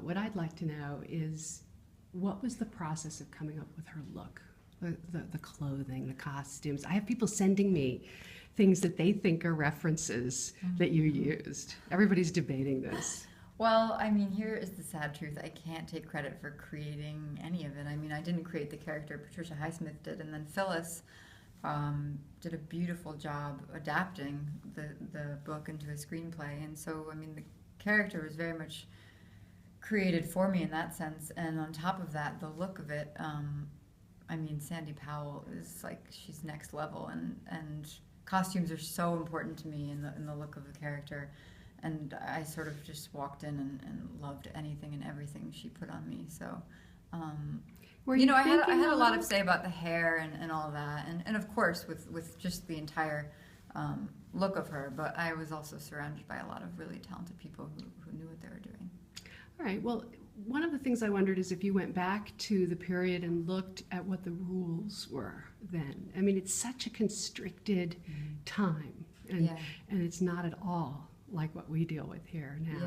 what I'd like to know is, what was the process of coming up with her look? The clothing, the costumes. I have people sending me things that they think are references that you used. Everybody's debating this. Well, I mean, here is the sad truth. I can't take credit for creating any of it. I mean, I didn't create the character. Patricia Highsmith did, and then Phyllis did a beautiful job adapting the book into a screenplay. And so, I mean, the character was very much created for me in that sense. And on top of that, the look of it, I mean, Sandy Powell is like, she's next level, and costumes are so important to me in the look of the character. And I sort of just walked in and loved anything and everything she put on me. So, you know, I had a lot of say about the hair and all of that, and of course with just the entire look of her. But I was also surrounded by a lot of really talented people who knew what they were doing. All right. Well, one of the things I wondered is if you went back to the period and looked at what the rules were then. I mean, it's such a constricted time, and it's not at all like what we deal with here now.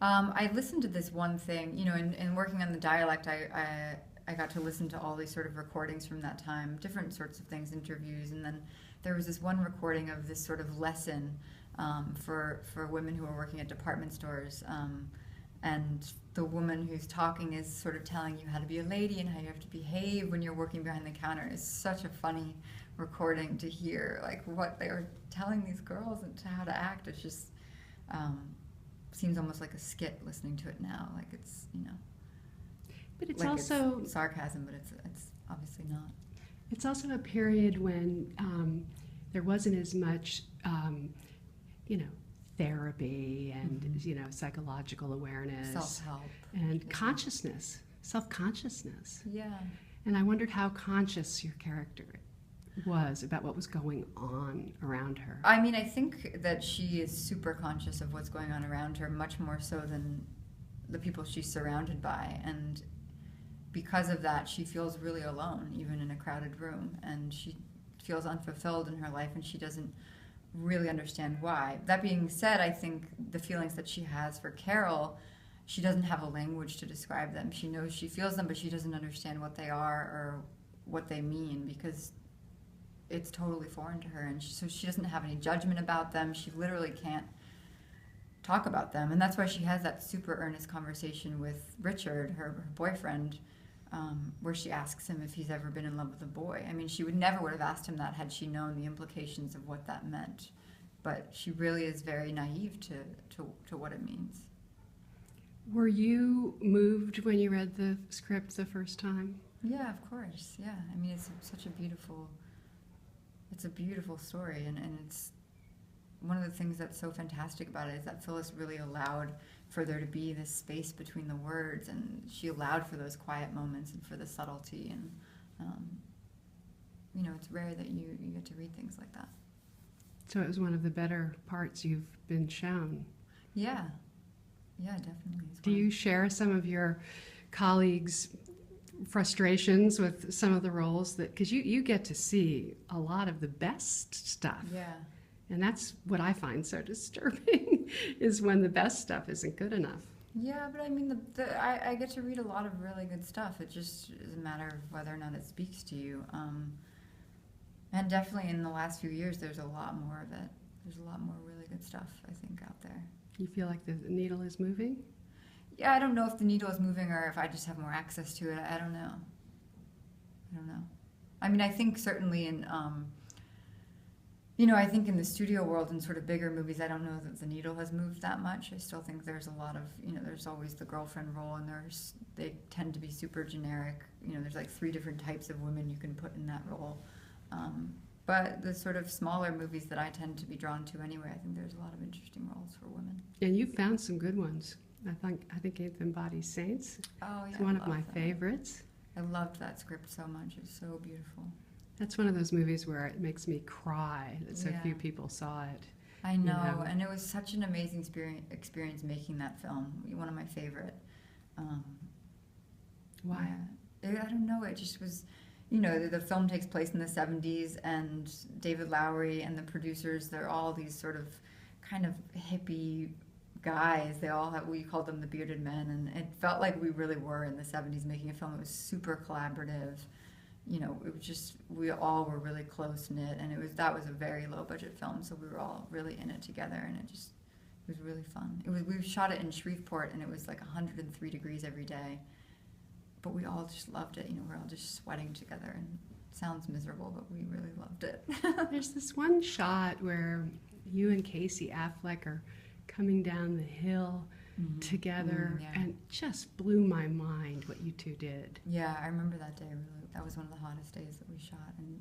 Yeah. I listened to this one thing, you know, in working on the dialect, I got to listen to all these sort of recordings from that time, different sorts of things, interviews, and then there was this one recording of this sort of lesson for women who are working at department stores. And the woman who's talking is sort of telling you how to be a lady and how you have to behave when you're working behind the counter. It's such a funny recording to hear, like what they are telling these girls and how to act. It's just seems almost like a skit listening to it now. Like it's, you know, but it's like also it's sarcasm, but it's obviously not. It's also a period when there wasn't as much, you know, therapy and you know, psychological awareness, self-help, and consciousness, self-consciousness. Yeah. And I wondered how conscious your character was about what was going on around her. I mean, I think that she is super conscious of what's going on around her, much more so than the people she's surrounded by. And because of that, she feels really alone, even in a crowded room. And she feels unfulfilled in her life, and she doesn't really understand why. That being said, I think the feelings that she has for Carol, she doesn't have a language to describe them. She knows she feels them, but she doesn't understand what they are or what they mean, because it's totally foreign to her, and so she doesn't have any judgment about them. She literally can't talk about them, and that's why she has that super earnest conversation with Richard, her boyfriend, where she asks him if he's ever been in love with a boy. I mean, she would have asked him that had she known the implications of what that meant, but she really is very naive to what it means. Were you moved when you read the script the first time? Yeah, of course. Yeah, I mean, it's such a beautiful story, and it's one of the things that's so fantastic about it is that Phyllis really allowed for there to be this space between the words, and she allowed for those quiet moments and for the subtlety, and you know, it's rare that you get to read things like that. So it was one of the better parts you've been shown. Yeah, definitely. Do you share some of your colleagues' frustrations with some of the roles, that because you get to see a lot of the best stuff? Yeah. And that's what I find so disturbing, is when the best stuff isn't good enough. Yeah, but I mean, I get to read a lot of really good stuff. It just is a matter of whether or not it speaks to you. And definitely in the last few years, there's a lot more of it. There's a lot more really good stuff, I think, out there. You feel like the needle is moving? Yeah, I don't know if the needle is moving or if I just have more access to it. I don't know. I mean, I think certainly in, you know, I think in the studio world and sort of bigger movies, I don't know that the needle has moved that much. I still think there's a lot of, you know, there's always the girlfriend role, and they tend to be super generic. You know, there's like 3 different types of women you can put in that role. But the sort of smaller movies that I tend to be drawn to anyway, I think there's a lot of interesting roles for women. And you found some good ones. I think Eighth and Body Saints. Oh, yeah, it's one of my favorites. I loved that script so much. It's so beautiful. That's one of those movies where it makes me cry that so few people saw it. I know, and it was such an amazing experience making that film. One of my favorite. Why? Yeah. I don't know. It just was, you know, the film takes place in the 70s, and David Lowery and the producers, they're all these sort of kind of hippie guys. They all have, we called them the bearded men, and it felt like we really were in the 70s making a film. It was super collaborative. You know, it was just, we all were really close knit, and that was a very low budget film, so we were all really in it together, and it was really fun. We shot it in Shreveport, and it was like 103 degrees every day, but we all just loved it. You know, we're all just sweating together, and it sounds miserable, but we really loved it. There's this one shot where you and Casey Affleck are coming down the hill together, yeah. and it just blew my mind what you two did. Yeah, I remember that day. Really, that was one of the hottest days that we shot, and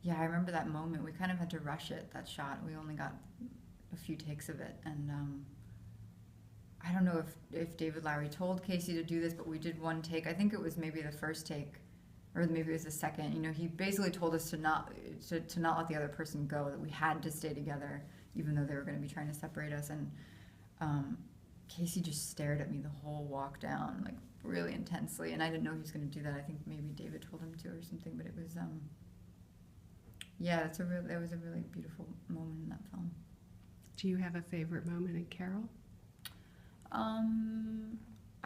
yeah, I remember that moment. We kind of had to rush it. That shot, we only got a few takes of it, and I don't know if David Lowery told Casey to do this, but we did one take. I think it was maybe the first take, or maybe it was the second. You know, he basically told us to not let the other person go, that we had to stay together, even though they were going to be trying to separate us. And Casey just stared at me the whole walk down, like really intensely, and I didn't know he was going to do that. I think maybe David told him to or something, but it was yeah, that was a really beautiful moment in that film. Do you have a favorite moment in Carol? I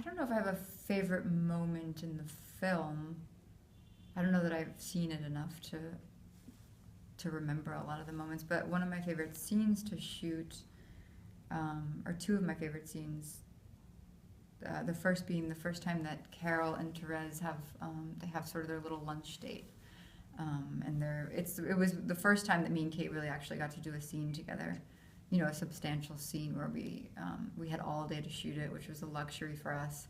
don't know if I have a favorite moment in the film. I don't know that I've seen it enough to remember a lot of the moments, but one of my favorite scenes to shoot, or two of my favorite scenes, the first being the first time that Carol and Therese they have sort of their little lunch date, and it was the first time that me and Kate really actually got to do a scene together, you know, a substantial scene where we had all day to shoot it, which was a luxury for us,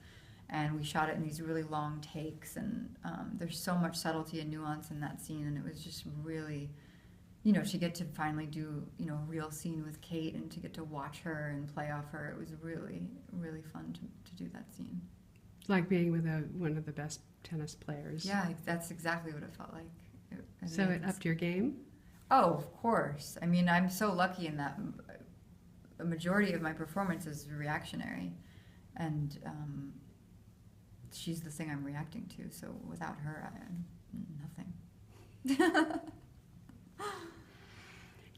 and we shot it in these really long takes, and there's so much subtlety and nuance in that scene, and it was just really, you know, to get to finally do, you know, a real scene with Kate and to get to watch her and play off her, it was really, really fun to do that scene. Like being with one of the best tennis players. Yeah, that's exactly what it felt like. So it upped your game? Oh, of course. I mean, I'm so lucky in that a majority of my performance is reactionary, and she's the thing I'm reacting to, so without her, I'm nothing.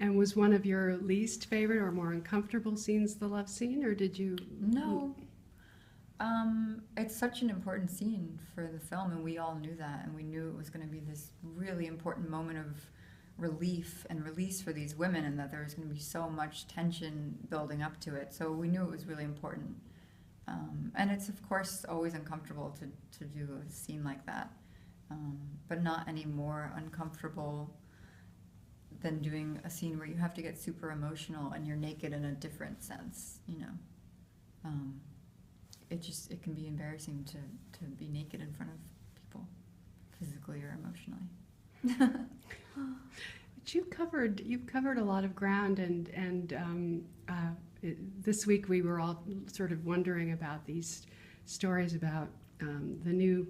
And was one of your least favorite or more uncomfortable scenes the love scene, or did you? No. It's such an important scene for the film, and we all knew that, and we knew it was going to be this really important moment of relief and release for these women, and that there was going to be so much tension building up to it. So we knew it was really important. And it's, of course, always uncomfortable to do a scene like that, but not any more uncomfortable than doing a scene where you have to get super emotional and you're naked in a different sense, you know. It can be embarrassing to be naked in front of people, physically or emotionally. But you've covered a lot of ground, and this week we were all sort of wondering about these stories about the new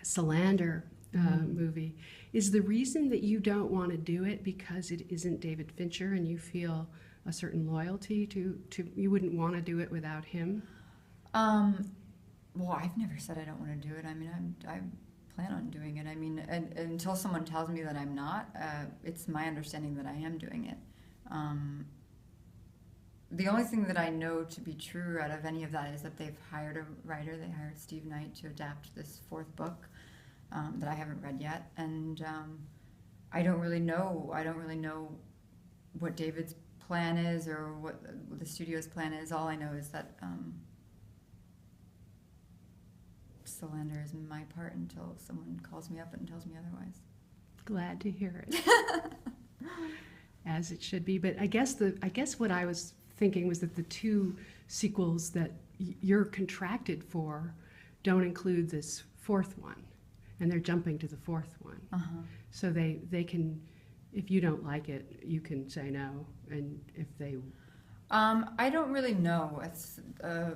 Salander movie. Is the reason that you don't want to do it because it isn't David Fincher and you feel a certain loyalty to you wouldn't want to do it without him? Well, I've never said I don't want to do it. I mean, I plan on doing it. I mean, until someone tells me that I'm not, it's my understanding that I am doing it. The only thing that I know to be true out of any of that is that they've hired a writer. They hired Steve Knight to adapt this fourth book that I haven't read yet, and I don't really know what David's plan is or what the studio's plan is. All I know is that Salander is my part until someone calls me up and tells me otherwise. Glad to hear it. As it should be. But I guess what I was thinking was that the two sequels that you're contracted for don't include this fourth one, and they're jumping to the fourth one. So they can, if you don't like it, you can say no, and if they I don't really know. It's a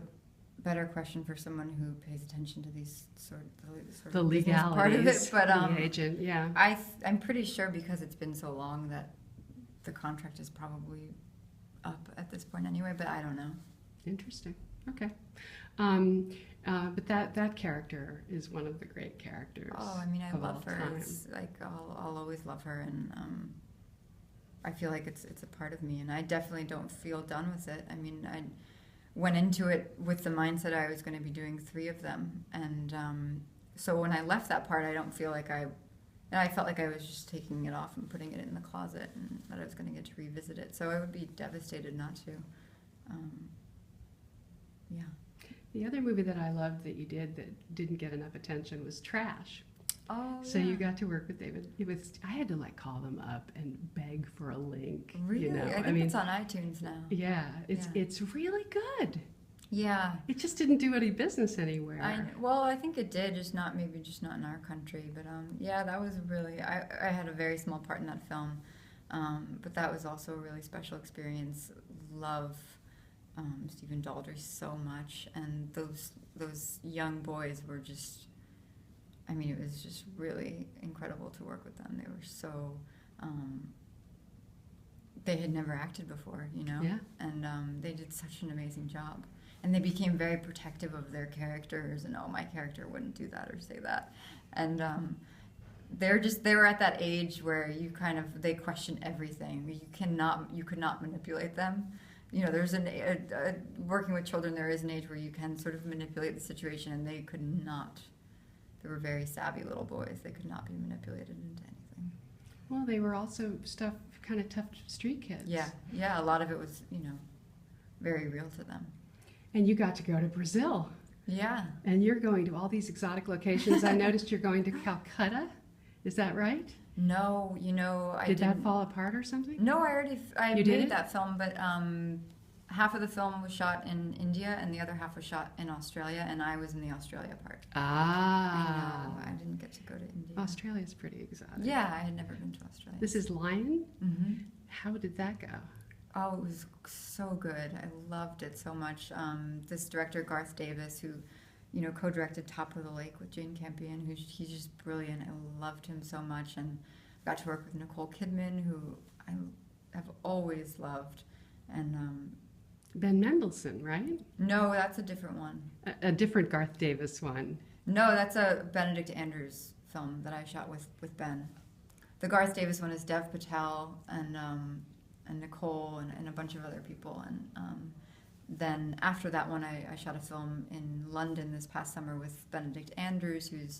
better question for someone who pays attention to these sort the of legalities part of it, but the agent, yeah. I'm pretty sure because it's been so long that the contract is probably up at this point anyway, but I don't know. Interesting. Okay. But that character is one of the great characters. Oh, I mean, I love her. Time. It's like I'll always love her, and I feel like it's a part of me, and I definitely don't feel done with it. I mean, I went into it with the mindset I was going to be doing 3 of them, and so when I left that part, I don't feel like I felt like I was just taking it off and putting it in the closet, and that I was going to get to revisit it. So I would be devastated not to. Yeah. The other movie that I loved that you did that didn't get enough attention was Trash. Oh, So yeah. you got to work with David. I had to like call them up and beg for a link. Really? You know? I think it's on iTunes now. Yeah, it's really good. Yeah. It just didn't do any business anywhere. Well, I think it did, just not in our country. But yeah, that was really. I had a very small part in that film, but that was also a really special experience. Love Stephen Daldry so much, and those young boys were just. I mean, it was just really incredible to work with them. They were so. They had never acted before, you know, Yeah. And they did such an amazing job. And they became very protective of their characters, and my character wouldn't do that or say that. And they were at that age where they question everything. You could not manipulate them. You know, there's working with children, there is an age where you can sort of manipulate the situation, and they could not. They were very savvy little boys. They could not be manipulated into anything. Well, they were also kind of tough street kids. Yeah, a lot of it was, very real to them. And you got to go to Brazil. Yeah. And you're going to all these exotic locations. I noticed you're going to Calcutta. Is that right? No, I didn't. Did that fall apart or something? No, I You did made that film, but half of the film was shot in India and the other half was shot in Australia, and I was in the Australia part. Ah. I know. I didn't get to go to India. Australia's pretty exotic. Yeah, I had never been to Australia. This is Lion? Mm-hmm. How did that go? Oh, it was so good. I loved it so much. This director, Garth Davis, who, co-directed Top of the Lake with Jane Campion, he's just brilliant. I loved him so much, and got to work with Nicole Kidman, who I have always loved, and Ben Mendelsohn, right? No, that's a different one. A different Garth Davis one. No, that's a Benedict Andrews film that I shot with Ben. The Garth Davis one is Dev Patel and Nicole and a bunch of other people. And then after that one, I shot a film in London this past summer with Benedict Andrews, who's